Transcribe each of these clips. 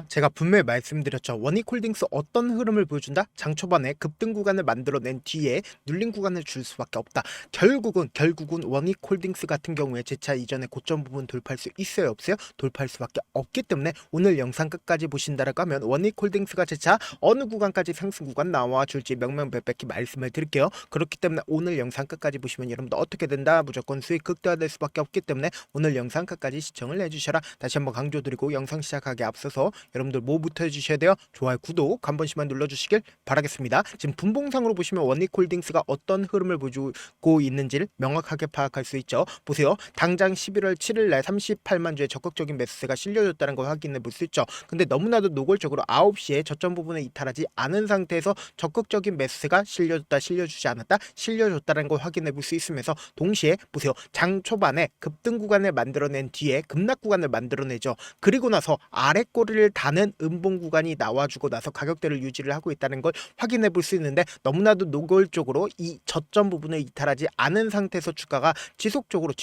제가 분명히 말씀드렸죠. 원익홀딩스 어떤 흐름을 보여준다? 장 초반에 급등 구간을 만들어낸 뒤에 눌린 구간을 줄 수밖에 없다. 결국은 원익홀딩스 같은 경우에 제 차 이전에 고점 부분 돌파할 수 있어요, 없어요? 돌파할 수밖에 없기 때문에 오늘 영상 끝까지 보신다라고 하면 원익홀딩스가 제 차 어느 구간까지 상승 구간 나와 줄지 명명백백히 말씀을 드릴게요. 그렇기 때문에 오늘 영상 끝까지 보시면 여러분들 어떻게 된다? 무조건 수익 극대화될 수밖에 없기 때문에 오늘 영상 끝까지 시청을 해주셔라. 다시 한번 강조드리고 영상 시작하기 앞서서 여러분들 뭐부터 해주셔야 돼요? 좋아요, 구독 한 번씩만 눌러주시길 바라겠습니다. 지금 분봉상으로 보시면 원익홀딩스가 어떤 흐름을 보여주고 있는지를 명확하게 파악할 수 있죠. 보세요. 당장 11월 7일날 38만 주의 적극적인 매수세가 실려졌다는 걸 확인해 볼 수 있죠. 근데 너무나도 노골적으로 9시에 저점 부분에 이탈하지 않은 상태에서 적극적인 매수세가 실려졌다, 실려주지 않았다, 실려줬다는 걸 확인해 볼 수 있으면서 동시에 보세요. 장 초반에 급등 구간을 만들어낸 뒤에 급락 구간을 만들어내죠. 그리고 나서 아래 꼬리를 다는 음봉 구간이 나와주고 나서 가격대를 유지를 하고 있다는 걸 확인해 볼 수 있는데 너무나도 노골적으로 이 저점 부분을 이탈하지 않은 상태에서 주가가 지속적으로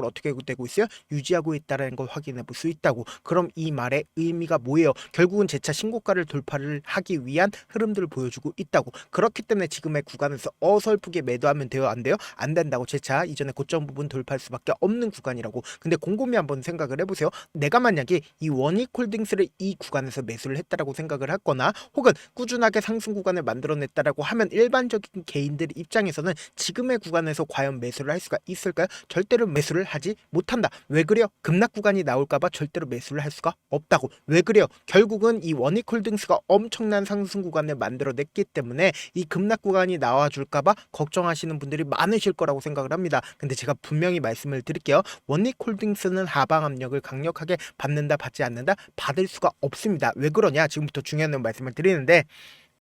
어떻게 되고 있어요? 유지하고 있다는 걸 확인해 볼 수 있다고. 그럼 이 말의 의미가 뭐예요? 결국은 재차 신고가를 돌파를 하기 위한 흐름들을 보여주고 있다고. 그렇기 때문에 지금의 구간에서 어설프게 매도하면 돼요? 안 돼요? 안 된다고. 재차 이전에 고점 부분 돌파할 수밖에 없는 구간이라고. 근데 곰곰이 한번 생각을 해보세요. 내가 만약에 이 원익홀딩스를 이 구간에서 매수를 했다라고 생각을 했거나 혹은 꾸준하게 상승 구간을 만들어냈다라고 하면 일반적인 개인들 입장에서는 지금의 구간에서 과연 매수를 할 수가 있을까요? 절대로 매수를 하지 못한다. 왜 그래요? 급락 구간이 나올까봐 절대로 매수를 할 수가 없다고. 왜 그래요? 결국은 이 원익홀딩스가 엄청난 상승 구간을 만들어냈기 때문에 이 급락 구간이 나와줄까봐 걱정하시는 분들이 많으실 거라고 생각을 합니다. 근데 제가 분명히 말씀을 드릴게요. 원익홀딩스는 하방 압력을 강력하게 받는다, 받지 않는다? 받을 수가 없습니다. 왜 그러냐? 지금부터 중요한 말씀을 드리는데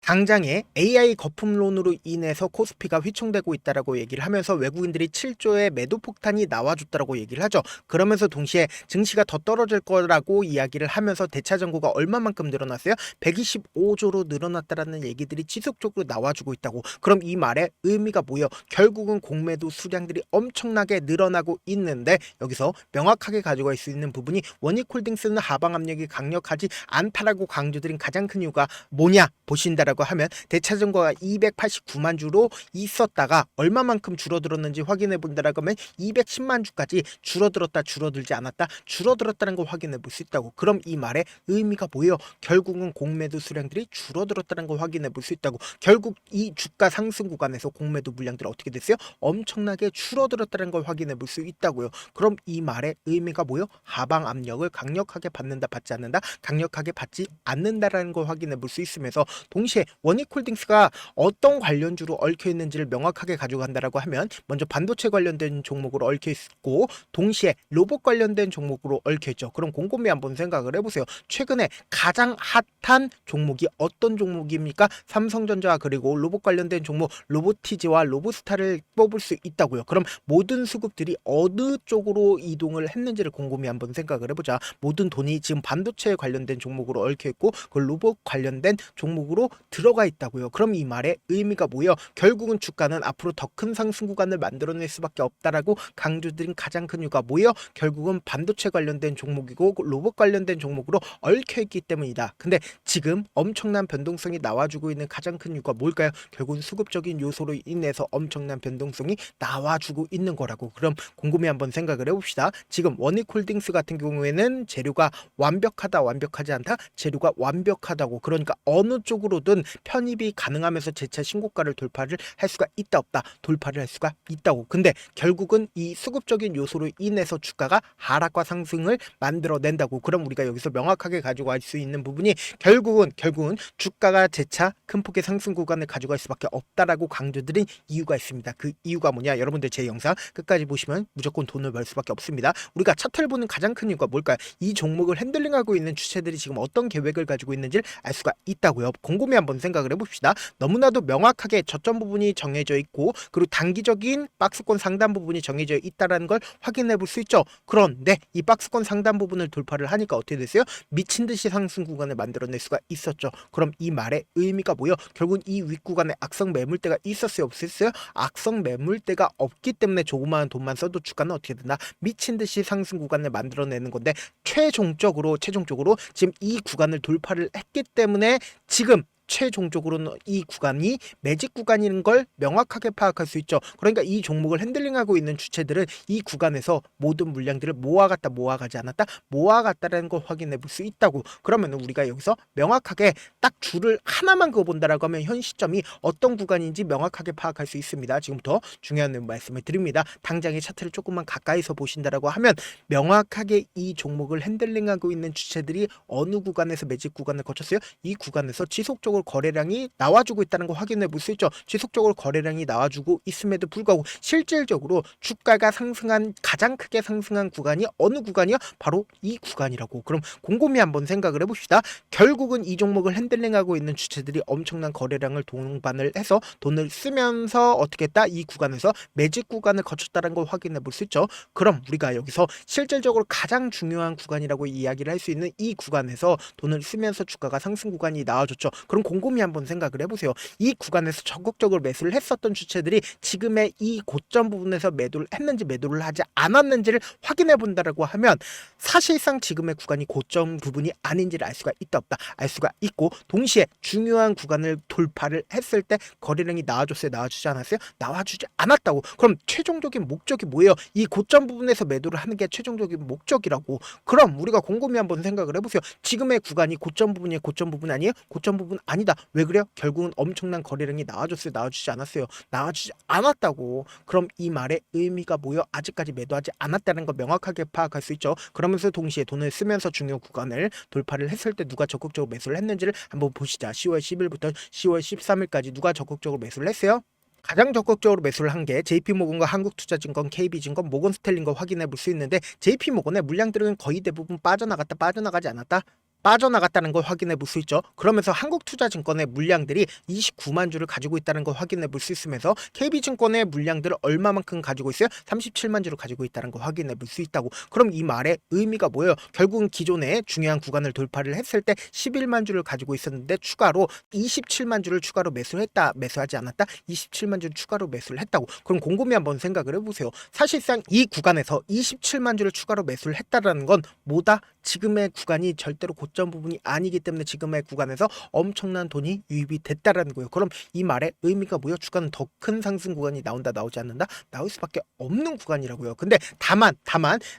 당장에 AI 거품론으로 인해서 코스피가 휘청되고 있다라고 얘기를 하면서 외국인들이 7조의 매도 폭탄이 나와줬다라고 얘기를 하죠. 그러면서 동시에 증시가 더 떨어질 거라고 이야기를 하면서 대차 잔고가 얼마만큼 늘어났어요? 125조로 늘어났다라는 얘기들이 지속적으로 나와주고 있다고. 그럼 이 말의 의미가 뭐예요? 결국은 공매도 수량들이 엄청나게 늘어나고 있는데 여기서 명확하게 가져갈 수 있는 부분이 원익홀딩스는 하방 압력이 강력하지 않다라고 강조드린 가장 큰 이유가 뭐냐 보신다라고 하면 대차증거가 289만 주로 있었다가 얼마만큼 줄어들었는지 확인해 본다라고 하면 210만 주까지 줄어들었다, 줄어들지 않았다, 줄어들었다는 걸 확인해 볼 수 있다고. 그럼 이 말의 의미가 뭐예요? 결국은 공매도 수량들이 줄어들었다는 걸 확인해 볼 수 있다고. 결국 이 주가 상승 구간에서 공매도 물량들이 어떻게 됐어요? 엄청나게 줄어들었다는 걸 확인해 볼 수 있다고요. 그럼 이 말의 의미가 뭐예요? 하방 압력을 강력하게 받는다, 받지 않는다, 강력하게 받지 않는다라는 걸 확인해 볼 수 있으면서 동시에 원익홀딩스가 어떤 관련주로 얽혀 있는지를 명확하게 가져간다라고 하면 먼저 반도체 관련된 종목으로 얽혀 있고 동시에 로봇 관련된 종목으로 얽혀 있죠. 그럼 곰곰이 한번 생각을 해보세요. 최근에 가장 핫한 종목이 어떤 종목입니까? 삼성전자 그리고 로봇 관련된 종목 로보티즈와 로보스타를 뽑을 수 있다고요. 그럼 모든 수급들이 어느 쪽으로 이동을 했는지를 곰곰이 한번 생각을 해보자. 모든 돈이 지금 반도체에 관련된 종목으로 얽혀 있고 그 로봇 관련된 종목으로 들어가 있다고요. 그럼 이 말의 의미가 뭐예요? 결국은 주가는 앞으로 더 큰 상승 구간을 만들어낼 수밖에 없다라고 강조드린 가장 큰 이유가 뭐예요? 결국은 반도체 관련된 종목이고 로봇 관련된 종목으로 얽혀 있기 때문이다. 근데 지금 엄청난 변동성이 나와주고 있는 가장 큰 이유가 뭘까요? 결국은 수급적인 요소로 인해서 엄청난 변동성이 나와주고 있는 거라고. 그럼 곰곰이 한번 생각을 해봅시다. 지금 원익홀딩스 같은 경우에는 재료가 완벽하다, 완벽하지 않다? 재료가 완벽하다고. 그러니까 어느 쪽으로든 편입이 가능하면서 재차 신고가를 돌파를 할 수가 있다, 없다? 돌파를 할 수가 있다고. 근데 결국은 이 수급적인 요소로 인해서 주가가 하락과 상승을 만들어낸다고. 그럼 우리가 여기서 명확하게 가져갈 수 있는 부분이 결국은 주가가 재차 큰 폭의 상승 구간을 가져갈 수밖에 없다라고 강조드린 이유가 있습니다. 그 이유가 뭐냐? 여러분들 제 영상 끝까지 보시면 무조건 돈을 벌 수밖에 없습니다. 우리가 차트를 보는 가장 큰 이유가 뭘까요? 이 종목을 핸들링하고 있는 주체들이 지금 어떤 계획을 가지고 있는지를 알 수가 있다고요. 곰곰이 한번 한번 생각을 해봅시다. 너무나도 명확하게 저점 부분이 정해져 있고 그리고 단기적인 박스권 상단 부분이 정해져 있다는 걸 확인해 볼 수 있죠. 그런데 이 박스권 상단 부분을 돌파를 하니까 어떻게 됐어요? 미친 듯이 상승 구간을 만들어낼 수가 있었죠. 그럼 이 말의 의미가 뭐예요? 결국 이 윗구간에 악성 매물대가 있었어요, 없었어요? 악성 매물대가 없기 때문에 조그마한 돈만 써도 주가는 어떻게 되나? 미친 듯이 상승 구간을 만들어내는 건데 최종적으로 지금 이 구간을 돌파를 했기 때문에 지금 최종적으로는 이 구간이 매직 구간인 걸 명확하게 파악할 수 있죠. 그러니까 이 종목을 핸들링하고 있는 주체들은 이 구간에서 모든 물량들을 모아갔다 모아가지 않았다 모아갔다라는 걸 확인해 볼 수 있다고. 그러면 우리가 여기서 명확하게 딱 줄을 하나만 그어본다라고 하면 현 시점이 어떤 구간인지 명확하게 파악할 수 있습니다. 지금부터 중요한 말씀을 드립니다. 당장의 차트를 조금만 가까이서 보신다라고 하면 명확하게 이 종목을 핸들링하고 있는 주체들이 어느 구간에서 매직 구간을 거쳤어요? 이 구간에서 지속적으로 거래량이 나와주고 있다는 거 확인해 볼 수 있죠. 지속적으로 거래량이 나와주고 있음에도 불구하고 실질적으로 주가가 상승한 가장 크게 상승한 구간이 어느 구간이요? 바로 이 구간이라고. 그럼 곰곰이 한번 생각을 해봅시다. 결국은 이 종목을 핸들링하고 있는 주체들이 엄청난 거래량을 동반을 해서 돈을 쓰면서 어떻게 했다? 이 구간에서 매직 구간을 거쳤다는 걸 확인해 볼 수 있죠. 그럼 우리가 여기서 실질적으로 가장 중요한 구간이라고 이야기를 할 수 있는 이 구간에서 돈을 쓰면서 주가가 상승 구간이 나와줬죠. 그럼 곰곰이 한번 생각을 해보세요. 이 구간에서 적극적으로 매수를 했었던 주체들이 지금의 이 고점 부분에서 매도를 했는지 매도를 하지 않았는지를 확인해 본다라고 하면 사실상 지금의 구간이 고점 부분이 아닌지를 알 수가 있다 없다 알 수가 있고 동시에 중요한 구간을 돌파를 했을 때 거래량이 나와줬어요? 나와주지 않았어요? 나와주지 않았다고. 그럼 최종적인 목적이 뭐예요? 이 고점 부분에서 매도를 하는 게 최종적인 목적이라고. 그럼 우리가 곰곰이 한번 생각을 해보세요. 지금의 구간이 고점 부분이 고점 부분 아니에요? 고점 부분 아니다. 왜 그래요? 결국은 엄청난 거래량이 나와줬어요? 나와주지 않았어요? 나와주지 않았다고. 그럼 이 말의 의미가 뭐예요? 아직까지 매도하지 않았다는 걸 명확하게 파악할 수 있죠. 그러면서 동시에 돈을 쓰면서 중요 구간을 돌파를 했을 때 누가 적극적으로 매수를 했는지를 한번 보시자. 10월 10일부터 10월 13일까지 누가 적극적으로 매수를 했어요? 가장 적극적으로 매수를 한 게 JP모건과 한국투자증권, KB증권, 모건스탠리인 거 확인해 볼 수 있는데 JP모건의 물량들은 거의 대부분 빠져나가지 않았다? 빠져나갔다는 걸 확인해 볼 수 있죠. 그러면서 한국투자증권의 물량들이 29만 주를 가지고 있다는 걸 확인해 볼 수 있으면서 KB증권의 물량들을 얼마만큼 가지고 있어요? 37만 주를 가지고 있다는 걸 확인해 볼 수 있다고. 그럼 이 말의 의미가 뭐예요? 결국은 기존에 중요한 구간을 돌파를 했을 때 11만 주를 가지고 있었는데 추가로 27만 주를 추가로 매수를 했다. 매수하지 않았다? 27만 주를 추가로 매수를 했다고. 그럼 곰곰이 한번 생각을 해보세요. 사실상 이 구간에서 27만 주를 추가로 매수를 했다라는 건 뭐다? 지금의 구간이 절대로 고점 부분이 아니기 때문에 지금의 구간에서 엄청난 돈이 유입이 됐다라는 거예요. 그럼 이 말의 의미가 뭐예요? 주가는 더 큰 상승 구간이 나온다, 나오지 않는다? 나올 수밖에 없는 구간이라고요. 근데 다만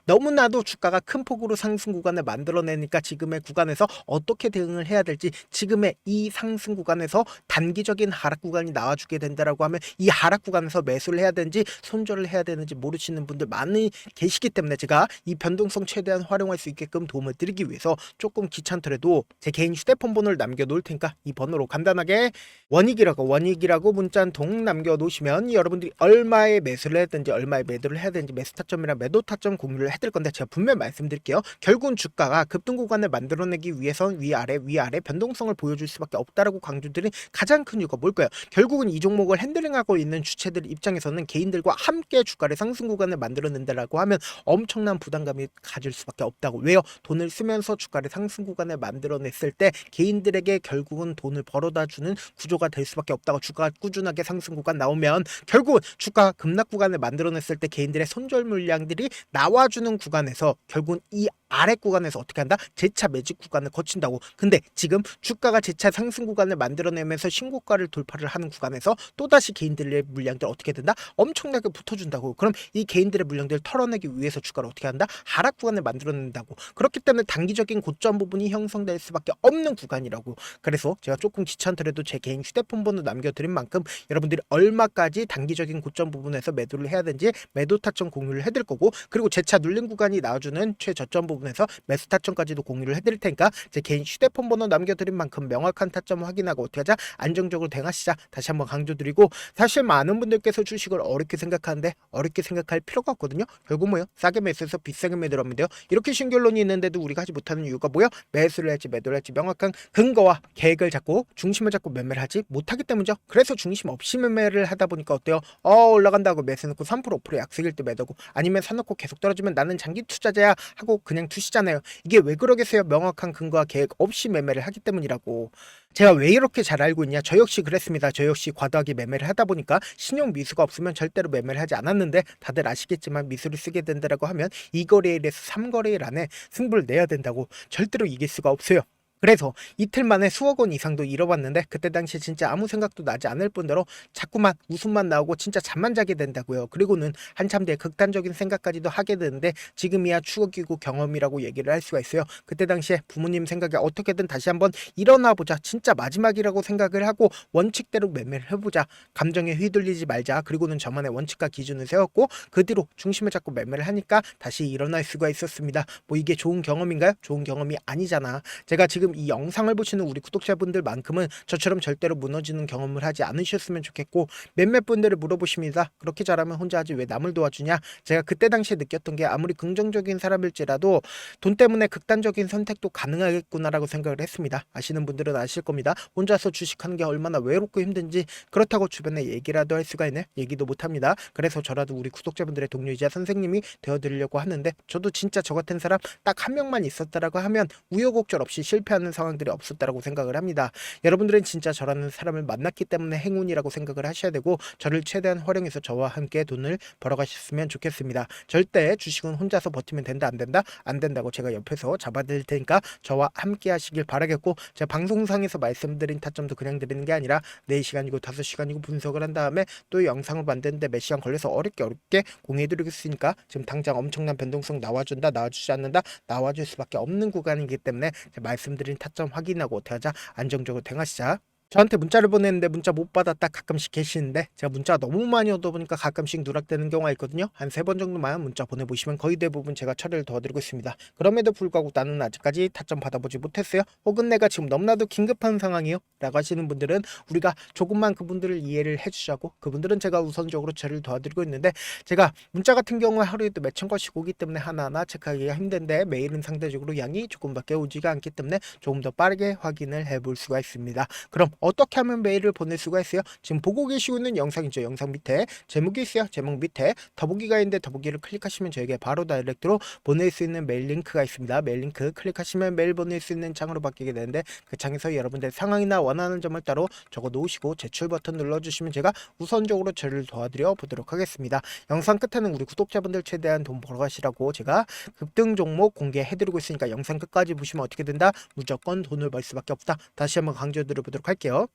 너무나도 주가가 큰 폭으로 상승 구간을 만들어내니까 지금의 구간에서 어떻게 대응을 해야 될지, 지금의 이 상승 구간에서 단기적인 하락 구간이 나와주게 된다라고 하면 이 하락 구간에서 매수를 해야 되는지 손절을 해야 되는지 모르시는 분들 많이 계시기 때문에 제가 이 변동성 최대한 활용할 수 있게끔 도움을 드리기 위해서 조금 귀찮더라도 제 개인 휴대폰 번호를 남겨놓을 테니까 이 번호로 간단하게 원익이라고 문자 한 통 남겨놓으시면 여러분들이 얼마에 매수를 해야 되는지 얼마에 매도를 해야 되는지 매수 타점이랑 매도 타점 공유를 해드릴 건데 제가 분명히 말씀드릴게요. 결국은 주가가 급등 구간을 만들어내기 위해선 위아래 변동성을 보여줄 수밖에 없다라고 강조드린 가장 큰 이유가 뭘까요? 결국은 이 종목을 핸들링하고 있는 주체들 입장에서는 개인들과 함께 주가를 상승 구간을 만들어낸다라고 하면 엄청난 부담감이 가질 수밖에 없다고. 왜요? 돈을 쓰면서 주가를 상승 구간을 만들어냈을 때 개인들에게 결국은 돈을 벌어다 주는 구조가 될 수밖에 없다고. 주가가 꾸준하게 상승 구간 나오면 결국은 주가 급락 구간을 만들어냈을 때 개인들의 손절 물량들이 나와주는 구간에서 결국은 이 아래 구간에서 어떻게 한다? 재차 매직 구간을 거친다고. 근데 지금 주가가 재차 상승 구간을 만들어내면서 신고가를 돌파를 하는 구간에서 또다시 개인들의 물량들 어떻게 된다? 엄청나게 붙어준다고. 그럼 이 개인들의 물량들을 털어내기 위해서 주가를 어떻게 한다? 하락 구간을 만들어낸다고. 그렇기 때문에 단기적인 고점 부분이 형성될 수밖에 없는 구간이라고. 그래서 제가 조금 귀찮더라도 제 개인 휴대폰 번호 남겨드린 만큼 여러분들이 얼마까지 단기적인 고점 부분에서 매도를 해야 되는지 매도 타점 공유를 해드릴 거고, 그리고 재차 눌린 구간이 나와주는 최저점 부분 부분에서 매수 타점까지도 공유를 해드릴 테니까 제 개인 휴대폰 번호 남겨드린 만큼 명확한 타점 확인하고 어떻게 하자? 안정적으로 대응하시자. 다시 한번 강조드리고, 사실 많은 분들께서 주식을 어렵게 생각하는데 어렵게 생각할 필요가 없거든요. 결국 뭐요? 싸게 매수해서 비싸게 매도하면 돼요. 이렇게 쉬운 결론이 있는데도 우리가 하지 못하는 이유가 뭐요? 매수를 할지 매도를 할지 명확한 근거와 계획을 잡고 중심을 잡고 매매를 하지 못하기 때문이죠. 그래서 중심 없이 매매를 하다 보니까 어때요? 올라간다고 매수 넣고 3% 5% 약속일 때 매도고, 아니면 사놓고 계속 떨어지면 나는 장기 투자자야 하고 그냥 두시잖아요. 이게 왜 그러겠어요? 명확한 근거와 계획 없이 매매를 하기 때문이라고. 제가 왜 이렇게 잘 알고 있냐? 저 역시 그랬습니다. 저 역시 과도하게 매매를 하다 보니까 신용 미수가 없으면 절대로 매매를 하지 않았는데, 다들 아시겠지만 미수를 쓰게 된다라고 하면 2거래일에서 3거래일 안에 승부를 내야 된다고. 절대로 이길 수가 없어요. 그래서 이틀 만에 수억 원 이상도 잃어봤는데, 그때 당시 진짜 아무 생각도 나지 않을 뿐더러 자꾸만 웃음만 나오고 진짜 잠만 자게 된다고요. 그리고는 한참 뒤에 극단적인 생각까지도 하게 되는데, 지금이야 추억이고 경험이라고 얘기를 할 수가 있어요. 그때 당시에 부모님 생각에 어떻게든 다시 한번 일어나보자, 진짜 마지막이라고 생각을 하고 원칙대로 매매를 해보자, 감정에 휘둘리지 말자, 그리고는 저만의 원칙과 기준을 세웠고 그 뒤로 중심을 잡고 매매를 하니까 다시 일어날 수가 있었습니다. 뭐 이게 좋은 경험인가요? 좋은 경험이 아니잖아. 제가 지금 이 영상을 보시는 우리 구독자분들만큼은 저처럼 절대로 무너지는 경험을 하지 않으셨으면 좋겠고, 몇몇 분들을 물어보십니다. 그렇게 잘하면 혼자 하지 왜 남을 도와주냐? 제가 그때 당시에 느꼈던 게, 아무리 긍정적인 사람일지라도 돈 때문에 극단적인 선택도 가능하겠구나라고 생각을 했습니다. 아시는 분들은 아실 겁니다. 혼자서 주식하는 게 얼마나 외롭고 힘든지. 그렇다고 주변에 얘기라도 할 수가 있네? 얘기도 못합니다. 그래서 저라도 우리 구독자분들의 동료이자 선생님이 되어드리려고 하는데, 저도 진짜 저 같은 사람 딱 한 명만 있었다라고 하면 우여곡절 없이 실패하는 상황들이 없었다라고 생각을 합니다. 여러분들은 진짜 저라는 사람을 만났기 때문에 행운이라고 생각을 하셔야 되고, 저를 최대한 활용해서 저와 함께 돈을 벌어가셨으면 좋겠습니다. 절대 주식은 혼자서 버티면 된다 안 된다? 안 된다고 제가 옆에서 잡아드릴 테니까 저와 함께 하시길 바라겠고, 제가 방송상에서 말씀드린 타점도 그냥 드리는 게 아니라 4시간이고 5시간이고 분석을 한 다음에 또 영상을 만드는데 몇 시간 걸려서 어렵게 공유해드리겠으니까, 지금 당장 엄청난 변동성 나와준다 나와주지 않는다, 나와줄 수밖에 없는 구간이기 때문에 말씀드린 타점 확인하고 어떻게 하자? 안정적으로 대응하시자. 저한테 문자를 보냈는데 문자 못 받았다 가끔씩 계시는데, 제가 문자가 너무 많이 오다 보니까 가끔씩 누락되는 경우가 있거든요. 한 3번 정도만 문자 보내보시면 거의 대부분 제가 처리를 도와드리고 있습니다. 그럼에도 불구하고 나는 아직까지 타점 받아보지 못했어요, 혹은 내가 지금 너무나도 긴급한 상황이요 라고 하시는 분들은, 우리가 조금만 그분들을 이해를 해주자고, 그분들은 제가 우선적으로 처리를 도와드리고 있는데, 제가 문자 같은 경우에 하루에도 몇천 건씩 오기 때문에 하나하나 체크하기가 힘든데, 메일은 상대적으로 양이 조금밖에 오지가 않기 때문에 조금 더 빠르게 확인을 해볼 수가 있습니다. 그럼 어떻게 하면 메일을 보낼 수가 있어요? 지금 보고 계시고 있는 영상이죠. 영상 밑에 제목이 있어요. 제목 밑에 더보기가 있는데, 더보기를 클릭하시면 저에게 바로 다이렉트로 보낼 수 있는 메일 링크가 있습니다. 메일 링크 클릭하시면 메일 보낼 수 있는 창으로 바뀌게 되는데, 그 창에서 여러분들 상황이나 원하는 점을 따로 적어 놓으시고 제출 버튼 눌러주시면 제가 우선적으로 저를 도와드려 보도록 하겠습니다. 영상 끝에는 우리 구독자분들 최대한 돈 벌어가시라고 제가 급등 종목 공개해드리고 있으니까 영상 끝까지 보시면 어떻게 된다? 무조건 돈을 벌 수밖에 없다. 다시 한번 강조드려 보도록 할게요.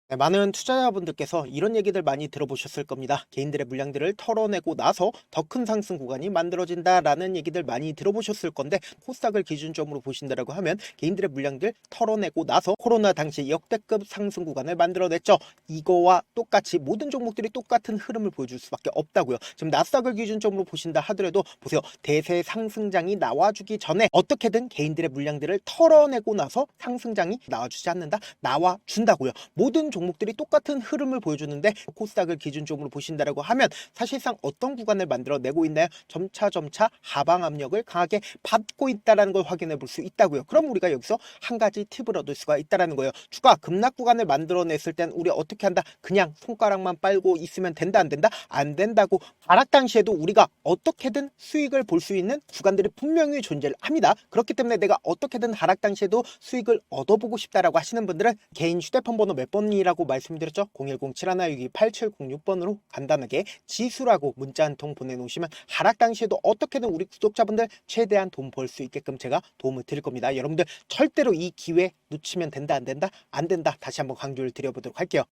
네, 많은 투자자분들께서 이런 얘기들 많이 들어보셨을 겁니다. 개인들의 물량들을 털어내고 나서 더 큰 상승 구간이 만들어진다라는 얘기들 많이 들어보셨을 건데, 코스닥을 기준점으로 보신다라고 하면 개인들의 물량들 털어내고 나서 코로나 당시 역대급 상승 구간을 만들어냈죠. 이거와 똑같이 모든 종목들이 똑같은 흐름을 보여줄 수밖에 없다고요. 지금 나스닥을 기준점으로 보신다 하더라도 보세요. 대세 상승장이 나와주기 전에 어떻게든 개인들의 물량들을 털어내고 나서 상승장이 나와주지 않는다? 나와준다고요. 모든 종목들이 똑같은 흐름을 보여주는데, 코스닥을 기준점으로 보신다라고 하면 사실상 어떤 구간을 만들어내고 있나요? 점차 하방 압력을 강하게 받고 있다는 걸 확인해 볼 수 있다고요. 그럼 우리가 여기서 한 가지 팁을 얻을 수가 있다는 거예요. 주가 급락 구간을 만들어냈을 땐 우리 어떻게 한다? 그냥 손가락만 빨고 있으면 된다 안 된다? 안 된다고. 하락 당시에도 우리가 어떻게든 수익을 볼 수 있는 구간들이 분명히 존재를 합니다. 그렇기 때문에 내가 어떻게든 하락 당시에도 수익을 얻어보고 싶다라고 하시는 분들은 개인 휴대폰 번호 몇 번이라고 말씀드렸죠? 010-7162-8706번으로 간단하게 지수라고 문자 한 통 보내놓으시면 하락 당시에도 어떻게든 우리 구독자분들 최대한 돈 벌 수 있게끔 제가 도움을 드릴 겁니다. 여러분들 절대로 이 기회 놓치면 된다 안 된다? 안 된다. 다시 한번 강조를 드려보도록 할게요.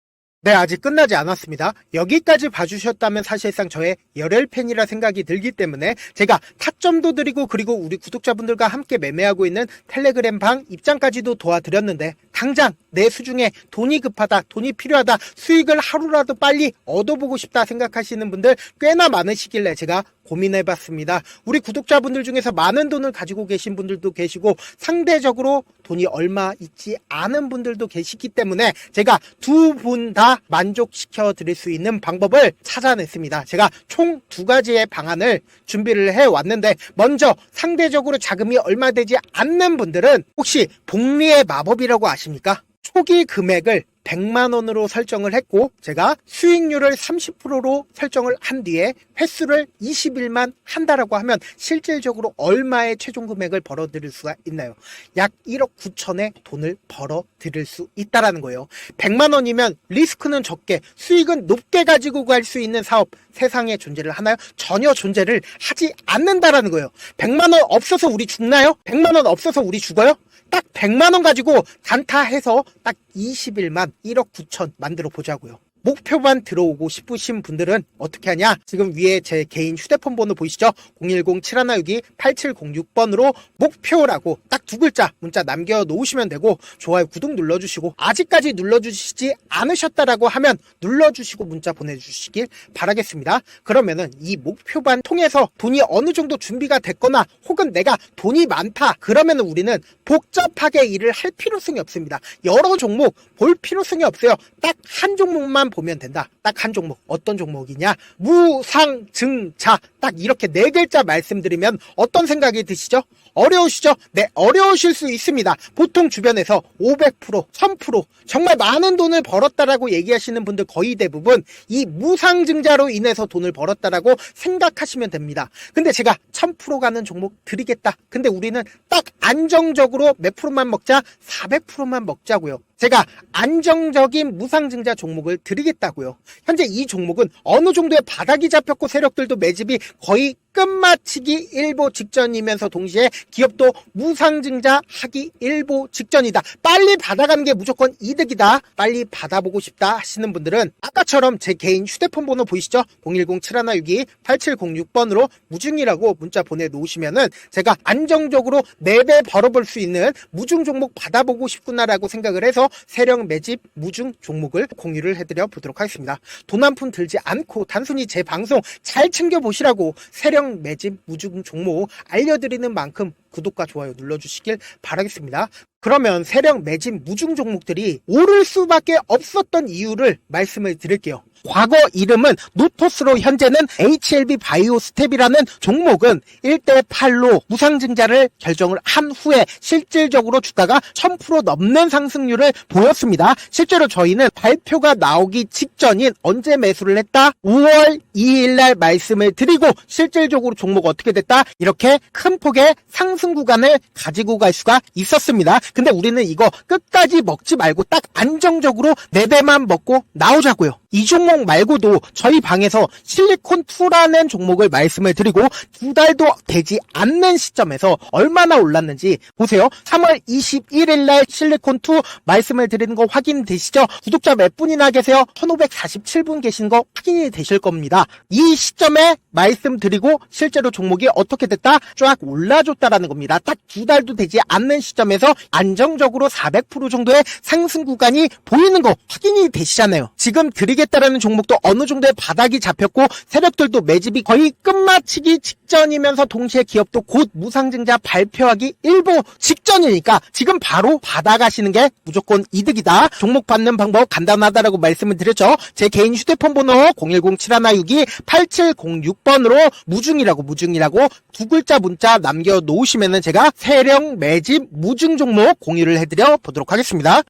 네, 아직 끝나지 않았습니다. 여기까지 봐주셨다면 사실상 저의 열혈팬이라 생각이 들기 때문에 제가 타점도 드리고, 그리고 우리 구독자분들과 함께 매매하고 있는 텔레그램 방 입장까지도 도와드렸는데, 당장 내 수중에 돈이 급하다, 돈이 필요하다, 수익을 하루라도 빨리 얻어보고 싶다 생각하시는 분들 꽤나 많으시길래 제가 고민해봤습니다. 우리 구독자분들 중에서 많은 돈을 가지고 계신 분들도 계시고 상대적으로 돈이 얼마 있지 않은 분들도 계시기 때문에 제가 두 분 다 만족시켜 드릴 수 있는 방법을 찾아냈습니다. 제가 총 두 가지의 방안을 준비를 해왔는데, 먼저 상대적으로 자금이 얼마 되지 않는 분들은 혹시 복리의 마법이라고 아십니까? 초기 금액을 100만 원으로 설정을 했고, 제가 수익률을 30%로 설정을 한 뒤에 횟수를 20일만 한다라고 하면 실질적으로 얼마의 최종 금액을 벌어들일 수가 있나요? 약 1억 9천의 돈을 벌어들일 수 있다라는 거예요. 100만 원이면 리스크는 적게 수익은 높게 가지고 갈 수 있는 사업, 세상에 존재를 하나요? 전혀 존재를 하지 않는다라는 거예요. 100만 원 없어서 우리 죽나요? 100만 원 없어서 우리 죽어요? 딱 100만 원 가지고 단타해서 딱 20일만 1억 9천 만들어 보자고요. 목표만 들어오고 싶으신 분들은 어떻게 하냐? 지금 위에 제 개인 휴대폰 번호 보이시죠? 010-7162-8706번으로 목표라고 딱 두 글자 문자 남겨놓으시면 되고, 좋아요, 구독 눌러주시고, 아직까지 눌러주시지 않으셨다라고 하면 눌러주시고 문자 보내주시길 바라겠습니다. 그러면은 이 목표반 통해서 돈이 어느 정도 준비가 됐거나 혹은 내가 돈이 많다 그러면은 우리는 복잡하게 일을 할 필요성이 없습니다. 여러 종목 볼 필요성이 없어요. 딱 한 종목만 보면 된다. 딱 한 종목. 어떤 종목이냐? 무상증자. 딱 이렇게 네 글자 말씀드리면 어떤 생각이 드시죠? 어려우시죠? 네, 어려우실 수 있습니다. 보통 주변에서 500%, 1000% 정말 많은 돈을 벌었다라고 얘기하시는 분들 거의 대부분 이 무상증자로 인해서 돈을 벌었다라고 생각하시면 됩니다. 근데 제가 1000% 가는 종목 드리겠다. 근데 우리는 딱 안정적으로 몇 프로만 먹자? 400%만 먹자고요. 제가 안정적인 무상증자 종목을 드리겠다고요. 현재 이 종목은 어느 정도의 바닥이 잡혔고 세력들도 매집이 거의 끝마치기 일보 직전이면서 동시에 기업도 무상증자 하기 일보 직전이다. 빨리 받아가는 게 무조건 이득이다. 빨리 받아보고 싶다 하시는 분들은 아까처럼 제 개인 휴대폰 번호 보이시죠? 010-7162-8706번으로 무중이라고 문자 보내놓으시면은 제가 안정적으로 4배 벌어볼 수 있는 무중 종목 받아보고 싶구나라고 생각을 해서 세력 매집 무중 종목을 공유를 해드려 보도록 하겠습니다. 돈 한 푼 들지 않고 단순히 제 방송 잘 챙겨보시라고 세력 매집 무중 종목 알려드리는 만큼 구독과 좋아요 눌러주시길 바라겠습니다. 그러면 세력 매집 무중 종목들이 오를 수밖에 없었던 이유를 말씀을 드릴게요. 과거 이름은 노토스로 현재는 HLB 바이오스텝이라는 종목은 1대8로 무상증자를 결정을 한 후에 실질적으로 주가가 1000% 넘는 상승률을 보였습니다. 실제로 저희는 발표가 나오기 직전인 언제 매수를 했다? 5월 2일날 말씀을 드리고 실질적으로 종목 어떻게 됐다? 이렇게 큰 폭의 상승 구간을 가지고 갈 수가 있었습니다. 근데 우리는 이거 끝까지 먹지 말고 딱 안정적으로 4배만 먹고 나오자고요. 이 종목 말고도 저희 방에서 실리콘2라는 종목을 말씀을 드리고 2달도 되지 않는 시점에서 얼마나 올랐는지 보세요. 3월 21일 날 실리콘2 말씀을 드리는 거 확인되시죠? 구독자 몇 분이나 계세요? 1547분 계신 거 확인이 되실 겁니다. 이 시점에 말씀드리고 실제로 종목이 어떻게 됐다? 쫙 올라줬다라는 겁니다. 딱 2달도 되지 않는 시점에서 안정적으로 400% 정도의 상승 구간이 보이는 거 확인이 되시잖아요. 지금 드리겠다라는 종목도 어느 정도의 바닥이 잡혔고 세력들도 매집이 거의 끝마치기 직전이면서 동시에 기업도 곧 무상증자 발표하기 일보 직전이니까 지금 바로 받아가시는 게 무조건 이득이다. 종목 받는 방법 간단하다라고 말씀을 드렸죠. 제 개인 휴대폰 번호 010-7162-8706번으로 무중이라고 두 글자 문자 남겨놓으시면은 제가 세력 매집 무중 종목 공유를 해드려 보도록 하겠습니다.